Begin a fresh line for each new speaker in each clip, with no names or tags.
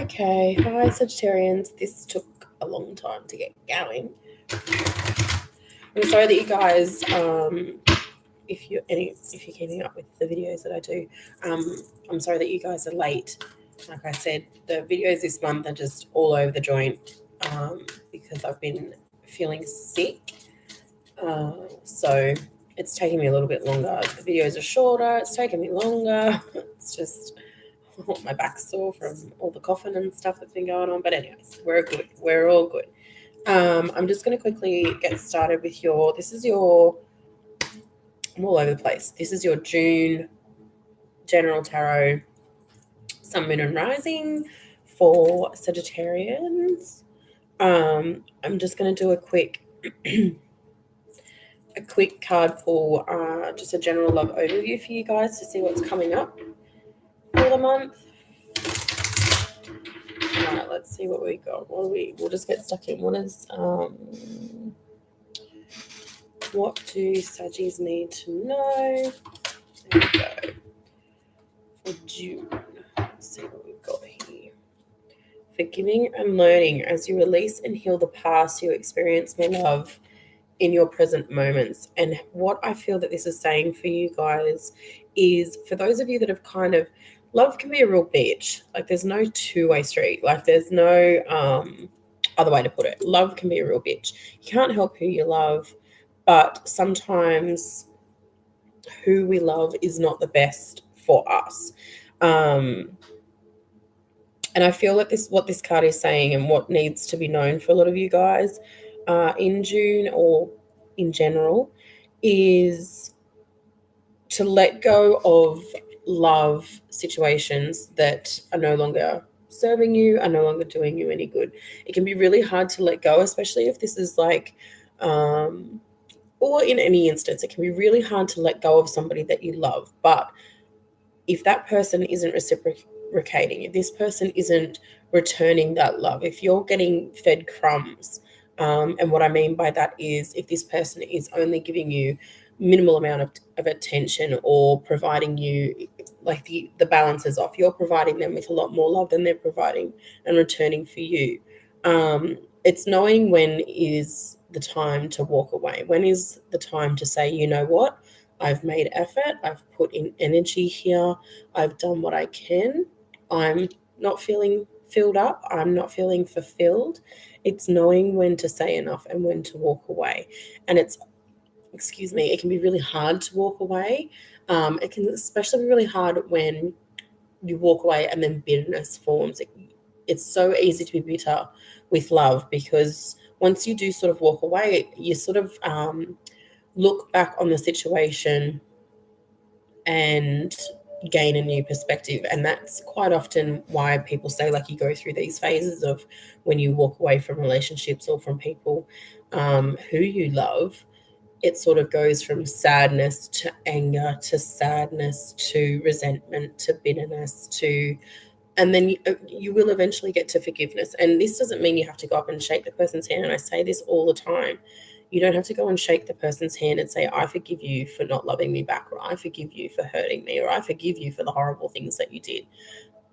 Okay, hi Sagittarians. This took a long time to get going. I'm sorry that you guys, if you're keeping up with the videos that I do, I'm sorry that you guys are late. Like I said, the videos this month are just all over the joint because I've been feeling sick. So it's taking me a little bit longer. The videos are shorter. It's taking me longer. It's just my back's sore from all the coughing and stuff that's been going on. But anyways, we're good. We're all good. I'm just going to quickly get started with I'm all over the place. This is your June General Tarot Sun, Moon and Rising for Sagittarians. I'm just going to do a quick card pull, just a general love overview for you guys to see what's coming up for the month. All right, let's see what we got. We'll just get stuck in. What do Saggies need to know? There we go. For June. Let's see what we've got here. Forgiving and learning. As you release and heal the past, you experience more love in your present moments. And what I feel that this is saying for you guys is, for those of you that have kind of, love can be a real bitch. Like, there's no two-way street. Like, there's no other way to put it. Love can be a real bitch. You can't help who you love, but sometimes who we love is not the best for us. And I feel like what this card is saying, and what needs to be known for a lot of you guys in June or in general, is to let go of love situations that are no longer serving you, are no longer doing you any good. It can be really hard to let go, especially if this is like, or in any instance, it can be really hard to let go of somebody that you love. But if that person isn't reciprocating, if this person isn't returning that love, if you're getting fed crumbs, and what I mean by that is, if this person is only giving you minimal amount of attention, or providing you, like the balance is off, you're providing them with a lot more love than they're providing and returning for you. It's knowing when is the time to walk away. When is the time to say, you know what, I've made effort, I've put in energy here, I've done what I can, I'm not feeling filled up, I'm not feeling fulfilled. It's knowing when to say enough and when to walk away. And it can be really hard to walk away. It can especially be really hard when you walk away and then bitterness forms. It's so easy to be bitter with love, because once you do sort of walk away, you sort of look back on the situation and gain a new perspective. And that's quite often why people say, like, you go through these phases of when you walk away from relationships or from people who you love. It sort of goes from sadness to anger to sadness to resentment to bitterness and then you will eventually get to forgiveness. And this doesn't mean you have to go up and shake the person's hand. And I say this all the time. You don't have to go and shake the person's hand and say, I forgive you for not loving me back, or I forgive you for hurting me, or I forgive you for the horrible things that you did.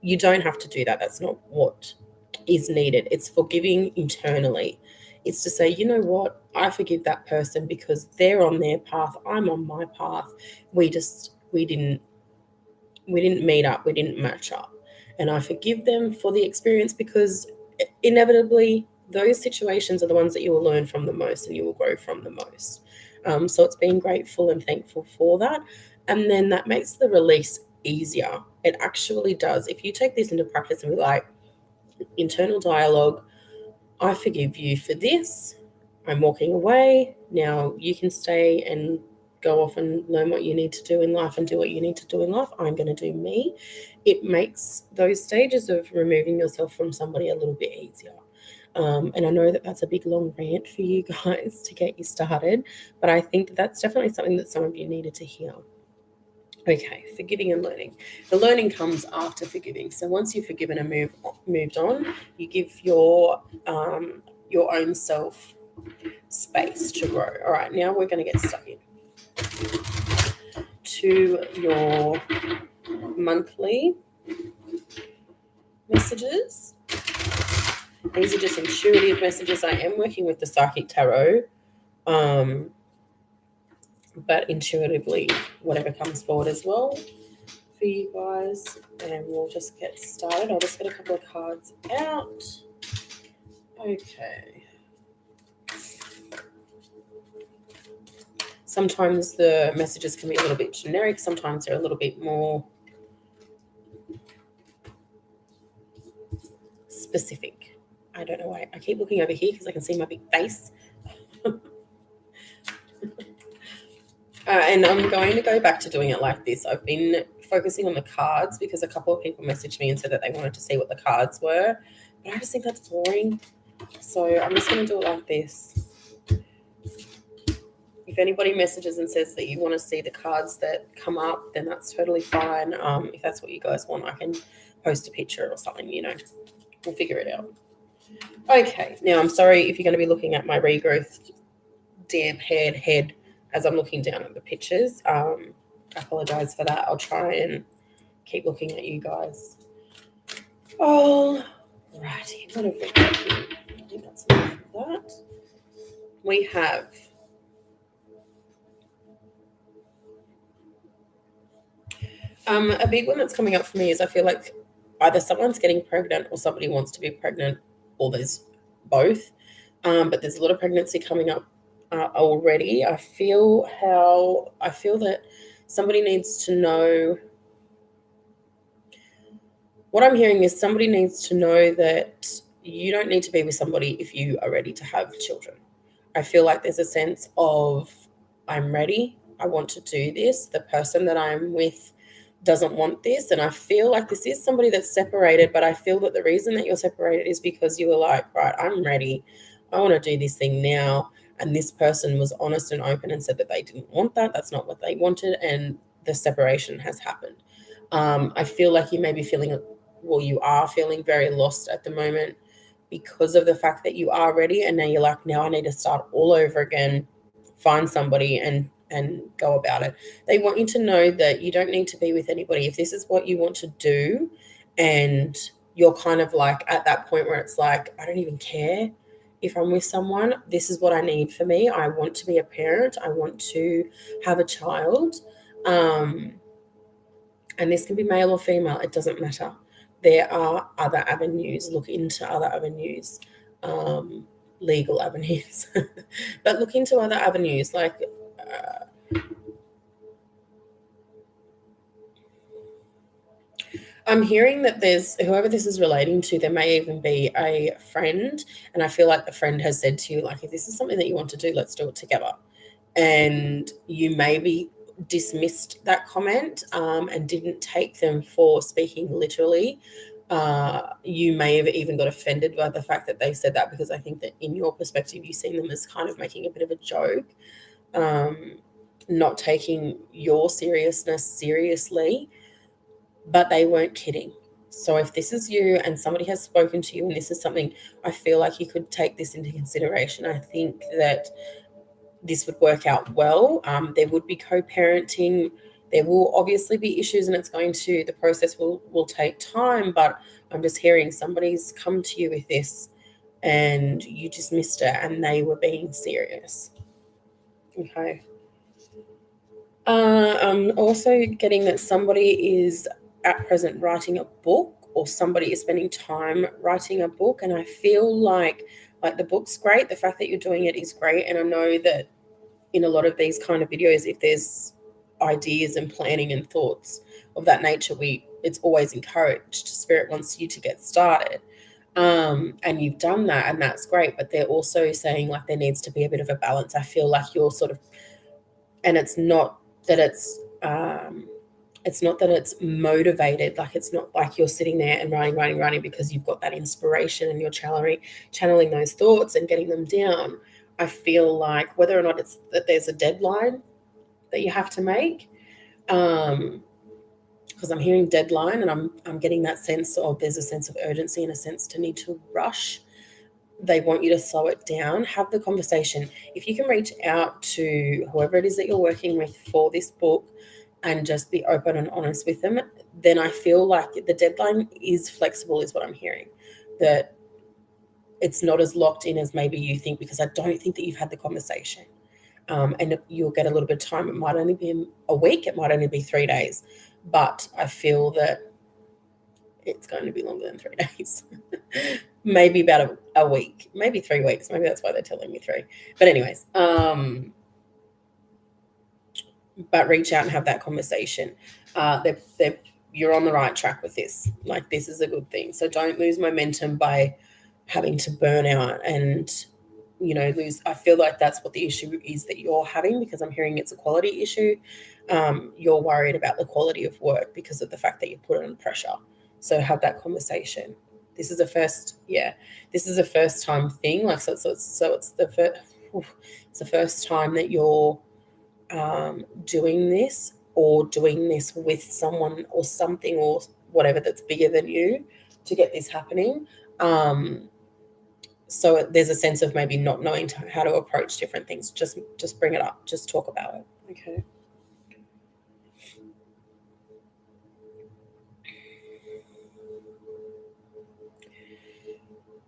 You don't have to do that. That's not what is needed. It's forgiving internally. It's to say, you know what, I forgive that person because they're on their path, I'm on my path. We didn't meet up, we didn't match up. And I forgive them for the experience, because inevitably those situations are the ones that you will learn from the most and you will grow from the most. So it's being grateful and thankful for that. And then that makes the release easier. It actually does. If you take this into practice and be like, internal dialogue, I forgive you for this, I'm walking away, now you can stay and go off and learn what you need to do in life and do what you need to do in life, I'm going to do me. It makes those stages of removing yourself from somebody a little bit easier. And I know that that's a big long rant for you guys to get you started, but I think that's definitely something that some of you needed to hear. Okay, forgiving and learning. The learning comes after forgiving. So once you've forgiven and moved on, you give your own self space to grow. All right, now we're going to get stuck in to your monthly messages These are just intuitive messages. I am working with the Psychic Tarot, but intuitively, whatever comes forward as well for you guys. And we'll just get started. I'll just get a couple of cards out. Okay. Sometimes the messages can be a little bit generic. Sometimes they're a little bit more specific. I don't know why. I keep looking over here because I can see my big face. And I'm going to go back to doing it like this. I've been focusing on the cards because a couple of people messaged me and said that they wanted to see what the cards were. But I just think that's boring. So I'm just going to do it like this. If anybody messages and says that you want to see the cards that come up, then that's totally fine. If that's what you guys want, I can post a picture or something, you know. We'll figure it out. Okay. Now, I'm sorry if you're going to be looking at my regrowth, damp haired head as I'm looking down at the pictures. I apologize for that. I'll try and keep looking at you guys. All righty. What have we got here? I think that's enough of that. We have a big one that's coming up for me is I feel like either someone's getting pregnant or somebody wants to be pregnant, or there's both. But there's a lot of pregnancy coming up already. I feel that somebody needs to know. What I'm hearing is somebody needs to know that you don't need to be with somebody if you are ready to have children. I feel like there's a sense of, I'm ready. I want to do this. The person that I'm with doesn't want this. And I feel like this is somebody that's separated, but I feel that the reason that you're separated is because you were like, right, I'm ready. I want to do this thing now. And this person was honest and open and said that they didn't want that. That's not what they wanted. And the separation has happened. I feel like you may be feeling, well, you are feeling very lost at the moment because of the fact that you are ready. And now you're like, now I need to start all over again, find somebody and go about it. They want you to know that you don't need to be with anybody. If this is what you want to do and you're kind of like at that point where it's like, I don't even care if I'm with someone, this is what I need for me. I want to be a parent. I want to have a child. And this can be male or female. It doesn't matter. There are other avenues. Look into other avenues, legal avenues. But look into other avenues like I'm hearing that there's whoever this is relating to, there may even be a friend. And I feel like the friend has said to you, like, if this is something that you want to do, let's do it together. And you maybe dismissed that comment and didn't take them for speaking literally. You may have even got offended by the fact that they said that, because I think that in your perspective, you've seen them as kind of making a bit of a joke, not taking your seriousness seriously. But they weren't kidding. So if this is you and somebody has spoken to you and this is something, I feel like you could take this into consideration. I think that this would work out well. There would be co-parenting. There will obviously be issues, and the process will take time, but I'm just hearing somebody's come to you with this and you just missed it and they were being serious. Okay. I'm also getting that somebody is at present writing a book, or somebody is spending time writing a book. And I feel like the book's great. The fact that you're doing it is great. And I know that in a lot of these kind of videos, if there's ideas and planning and thoughts of that nature, it's always encouraged. Spirit wants you to get started. And you've done that, and that's great. But they're also saying like there needs to be a bit of a balance. I feel like you're sort of, and it's not that it's motivated. Like, it's not like you're sitting there and writing because you've got that inspiration and you're channeling those thoughts and getting them down. I feel like whether or not it's that there's a deadline that you have to make, because I'm hearing deadline and I'm getting that sense of there's a sense of urgency and a sense to need to rush. They want you to slow it down, have the conversation. If you can reach out to whoever it is that you're working with for this book and just be open and honest with them, then I feel like the deadline is flexible, is what I'm hearing. That it's not as locked in as maybe you think, because I don't think that you've had the conversation. And you'll get a little bit of time. It might only be a week, it might only be 3 days, but I feel that it's going to be longer than 3 days. Maybe about a week, maybe 3 weeks. Maybe that's why they're telling me 3. But anyways, but reach out and have that conversation. You're on the right track with this. Like, this is a good thing. So don't lose momentum by having to burn out and lose. I feel like that's what the issue is that you're having, because I'm hearing it's a quality issue. You're worried about the quality of work because of the fact that you put it under pressure. So have that conversation. This is this is a first time thing. Like, so it's the first time that you're doing this, or doing this with someone or something or whatever that's bigger than you to get this happening. So there's a sense of maybe not knowing how to approach different things. Just bring it up. Just talk about it. Okay.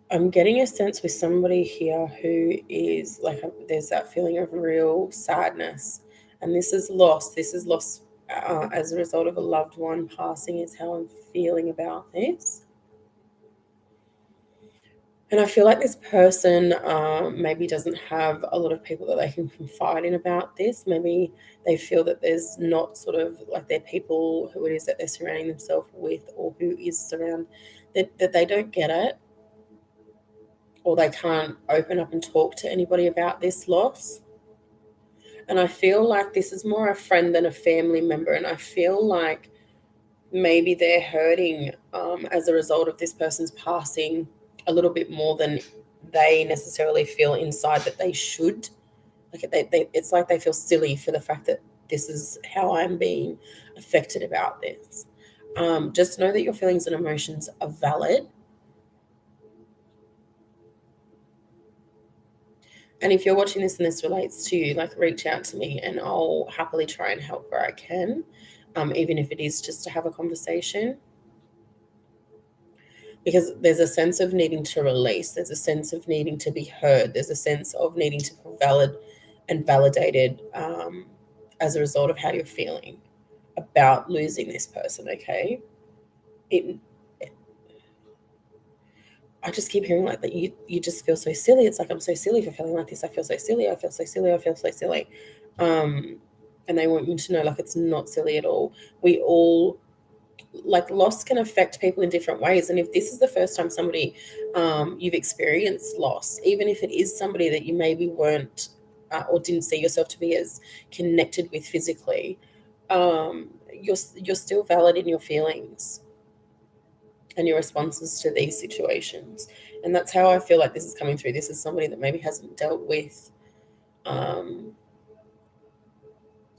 I'm getting a sense with somebody here who is like, there's that feeling of real sadness, and this is loss. This is loss as a result of a loved one passing, is how I'm feeling about this. And I feel like this person maybe doesn't have a lot of people that they can confide in about this. Maybe they feel that there's not sort of like their people who it is that they're surrounding themselves with, or who is that they don't get it, or they can't open up and talk to anybody about this loss. And I feel like this is more a friend than a family member. And I feel like maybe they're hurting as a result of this person's passing a little bit more than they necessarily feel inside that they should. Like, it's like they feel silly for the fact that this is how I'm being affected about this. Just know that your feelings and emotions are valid. And if you're watching this and this relates to you, like, reach out to me and I'll happily try and help where I can, even if it is just to have a conversation. Because there's a sense of needing to release, there's a sense of needing to be heard, there's a sense of needing to be valid and validated as a result of how you're feeling about losing this person, okay? I just keep hearing like that you just feel so silly. It's like, I'm so silly for feeling like this. I feel so silly. I feel so silly. I feel so silly. And they want you to know, like, it's not silly at all. We all, like, loss can affect people in different ways. And if this is the first time somebody you've experienced loss, even if it is somebody that you maybe weren't or didn't see yourself to be as connected with physically, you're still valid in your feelings and your responses to these situations. And that's how I feel like this is coming through. This is somebody that maybe hasn't dealt with,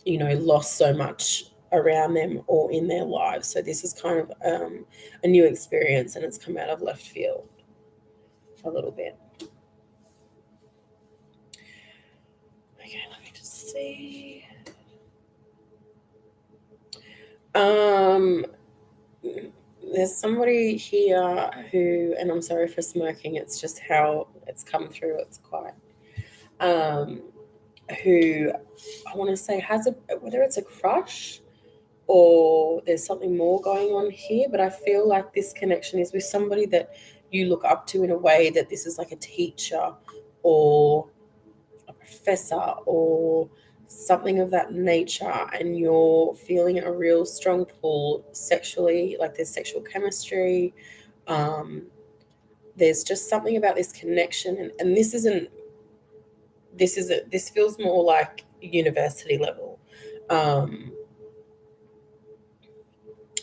loss so much around them or in their lives. So this is kind of a new experience, and it's come out of left field a little bit. Okay, let me just see. There's somebody here who, and I'm sorry for smirking, it's just how it's come through. It's quite, who I want to say has whether it's a crush or there's something more going on here, but I feel like this connection is with somebody that you look up to in a way that this is like a teacher or a professor or something of that nature, and you're feeling a real strong pull sexually, like there's sexual chemistry. There's just something about this connection, and this feels more like university level.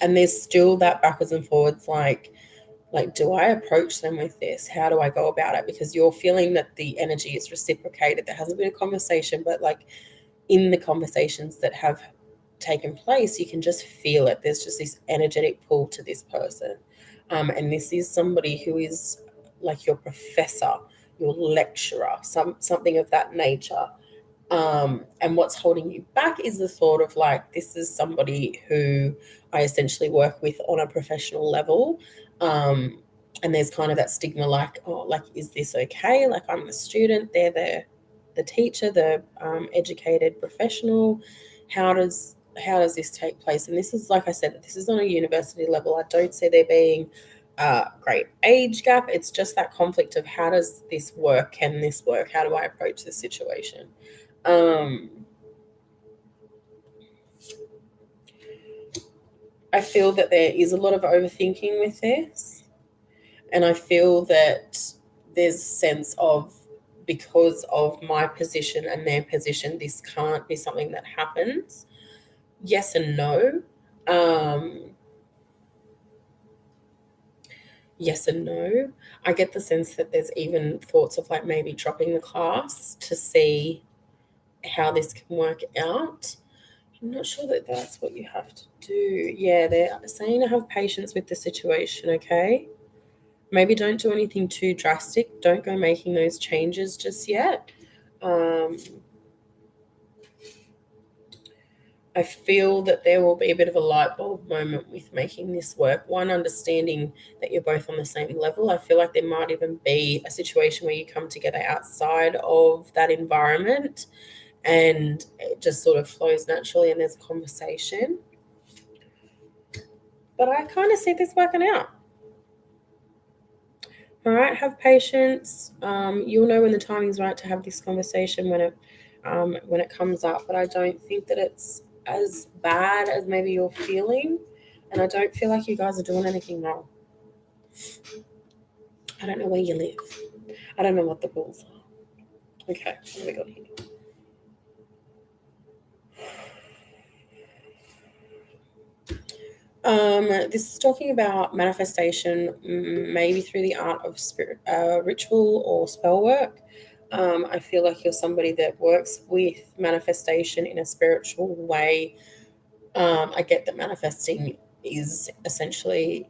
And there's still that backwards and forwards, like, do I approach them with this? How do I go about it? Because you're feeling that the energy is reciprocated. There hasn't been a conversation, but like, in the conversations that have taken place, you can just feel it. There's just this energetic pull to this person. And this is somebody who is like your professor, your lecturer, something of that nature. And what's holding you back is the thought of like, this is somebody who I essentially work with on a professional level. And there's kind of that stigma like, oh, like, is this okay? Like, I'm the student, they're the teacher, the educated professional. How does this take place? And this is, like I said, this is on a university level. I don't see there being a great age gap. It's just that conflict of, how does this work? Can this work? How do I approach this situation? I feel that there is a lot of overthinking with this. And I feel that there's a sense of, because of my position and their position, this can't be something that happens. Yes and no. Yes and no. I get the sense that there's even thoughts of like maybe dropping the class to see how this can work out. I'm not sure that that's what you have to do. Yeah, they're saying to have patience with the situation, okay? Maybe don't do anything too drastic. Don't go making those changes just yet. Um, I feel that there will be a bit of a light bulb moment with making this work. One, understanding that you're both on the same level. I feel like there might even be a situation where you come together outside of that environment and it just sort of flows naturally and there's a conversation. But I kind of see this working out. All right, have patience. You'll know when the timing's right to have this conversation when it comes up. But I don't think that it's as bad as maybe you're feeling, and I don't feel like you guys are doing anything wrong. I don't know where you live. I don't know what the rules are. Okay, what have we got here? This is talking about manifestation, maybe through the art of spirit, ritual or spell work. I feel like you're somebody that works with manifestation in a spiritual way. I get that manifesting is essentially,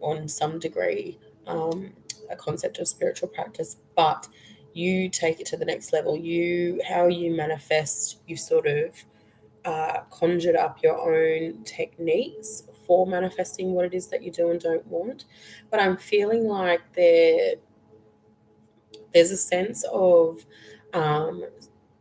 on some degree, a concept of spiritual practice, but you take it to the next level. How you manifest, you sort of conjured up your own techniques for manifesting what it is that you do and don't want. But I'm feeling like there's a sense of, um,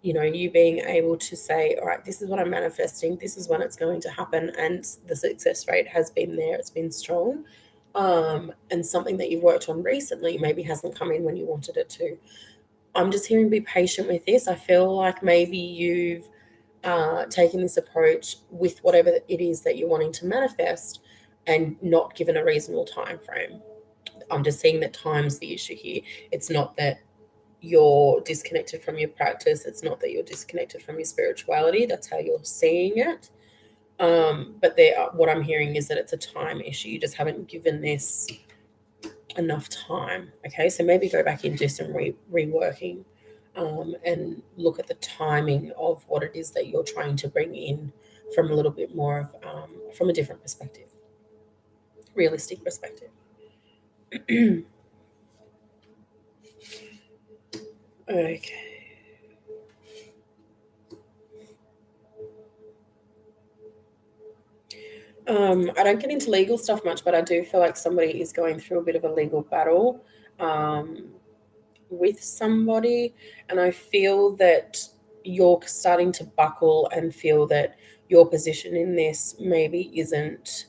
you being able to say, all right, this is what I'm manifesting, this is when it's going to happen, and the success rate has been there, it's been strong. And something that you've worked on recently maybe hasn't come in when you wanted it to. I'm just hearing, be patient with this. I feel like maybe you've taken this approach with whatever it is that you're wanting to manifest and not given a reasonable time frame. I'm just seeing that time's the issue here. It's not that you're disconnected from your practice. It's not that you're disconnected from your spirituality. That's how you're seeing it. But what I'm hearing is that it's a time issue. You just haven't given this enough time. Okay, so maybe go back and do some reworking, and look at the timing of what it is that you're trying to bring in from a little bit more of, from a different perspective, realistic perspective. Okay. I don't get into legal stuff much, but I do feel like somebody is going through a bit of a legal battle, um, with somebody, and I feel that you're starting to buckle and feel that your position in this maybe isn't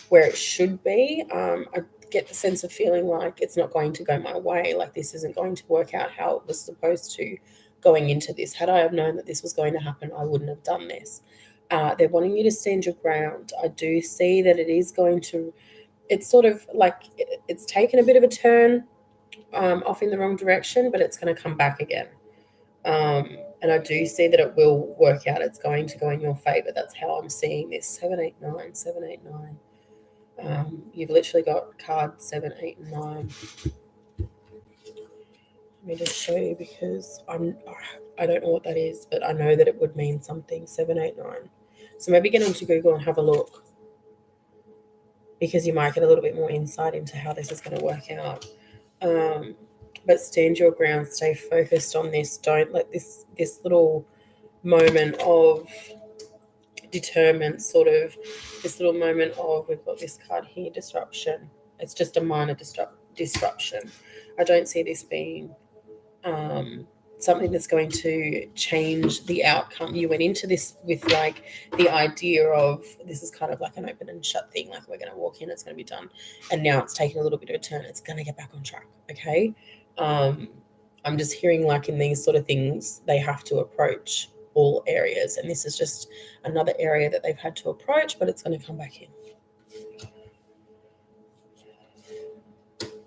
where it should be. I get the sense of feeling like it's not going to go my way, like this isn't going to work out how it was supposed to going into this. Had I have known that this was going to happen, I wouldn't have done this. They're wanting you to stand your ground. I do see that it is going to, it's sort of like it's taken a bit of a turn, off in the wrong direction, but it's going to come back again. And I do see that it will work out. It's going to go in your favor. That's how I'm seeing this. 789, 789. You've literally got card 7, 8, and 9. Let me just show you, because I don't know what that is, but I know that it would mean something. 7, 8, 9. So maybe get onto Google and have a look, because you might get a little bit more insight into how this is going to work out. But stand your ground, stay focused on this. Don't let this little moment of determined sort of, this little moment of, we've got this card here, disruption. It's just a minor disruption. I don't see this being something that's going to change the outcome. You went into this with like the idea of this is kind of like an open and shut thing, like we're going to walk in, it's going to be done, and now it's taking a little bit of a turn. It's going to get back on track. Okay. I'm just hearing like in these sort of things they have to approach all areas, and this is just another area that they've had to approach, but it's going to come back in.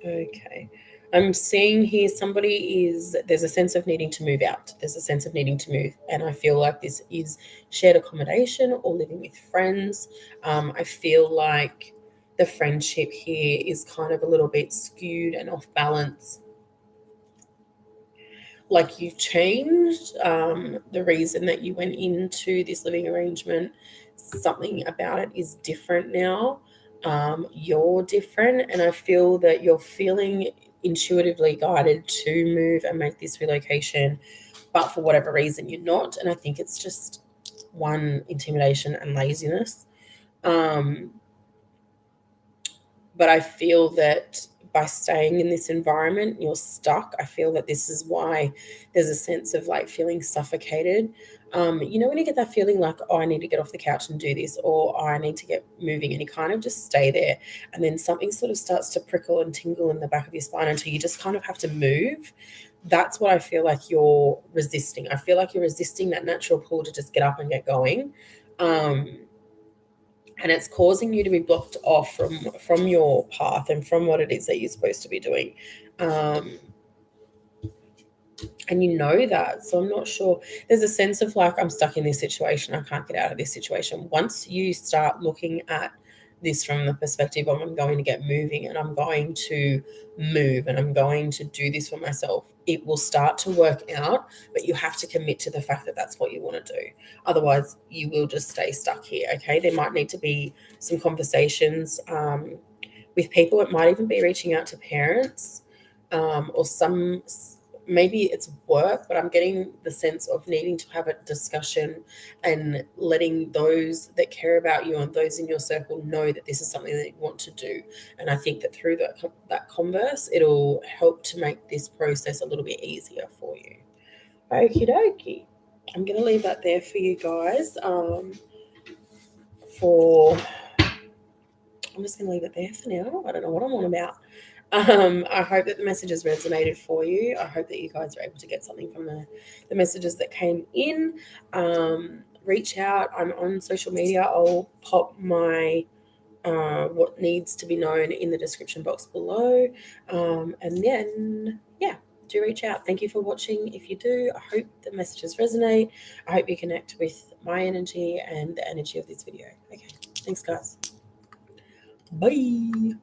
Okay. I'm seeing here there's a sense of needing to move out. There's a sense of needing to move. And I feel like this is shared accommodation or living with friends. I feel like the friendship here is kind of a little bit skewed and off balance. Like you've changed the reason that you went into this living arrangement. Something about it is different now. You're different, and I feel that you're feeling intuitively guided to move and make this relocation, but for whatever reason you're not. And I think it's just one, intimidation and laziness. But I feel that by staying in this environment, you're stuck. I feel that this is why there's a sense of like feeling suffocated. You know, when you get that feeling like, oh, I need to get off the couch and do this, or oh, I need to get moving, and you kind of just stay there. And then something sort of starts to prickle and tingle in the back of your spine until you just kind of have to move. That's what I feel like you're resisting. I feel like you're resisting that natural pull to just get up and get going. And it's causing you to be blocked off from your path and from what it is that you're supposed to be doing. And you know that. So I'm not sure. There's a sense of like, I'm stuck in this situation. I can't get out of this situation. Once you start looking at this from the perspective of I'm going to get moving and I'm going to move and I'm going to do this for myself, it will start to work out, but you have to commit to the fact that that's what you want to do. Otherwise, you will just stay stuck here, okay? There might need to be some conversations with people. It might even be reaching out to parents or some... Maybe it's work, but I'm getting the sense of needing to have a discussion and letting those that care about you and those in your circle know that this is something that you want to do. And I think that through that converse, it'll help to make this process a little bit easier for you. Okie dokie. I'm going to leave that there for you guys. I'm just going to leave it there for now. I don't know what I'm on about. I hope that the messages resonated for you. I hope that you guys were able to get something from the messages that came in. Reach out. I'm on social media. I'll pop my what needs to be known in the description box below. And then, yeah, do reach out. Thank you for watching. If you do, I hope the messages resonate. I hope you connect with my energy and the energy of this video. Okay, thanks, guys. Bye.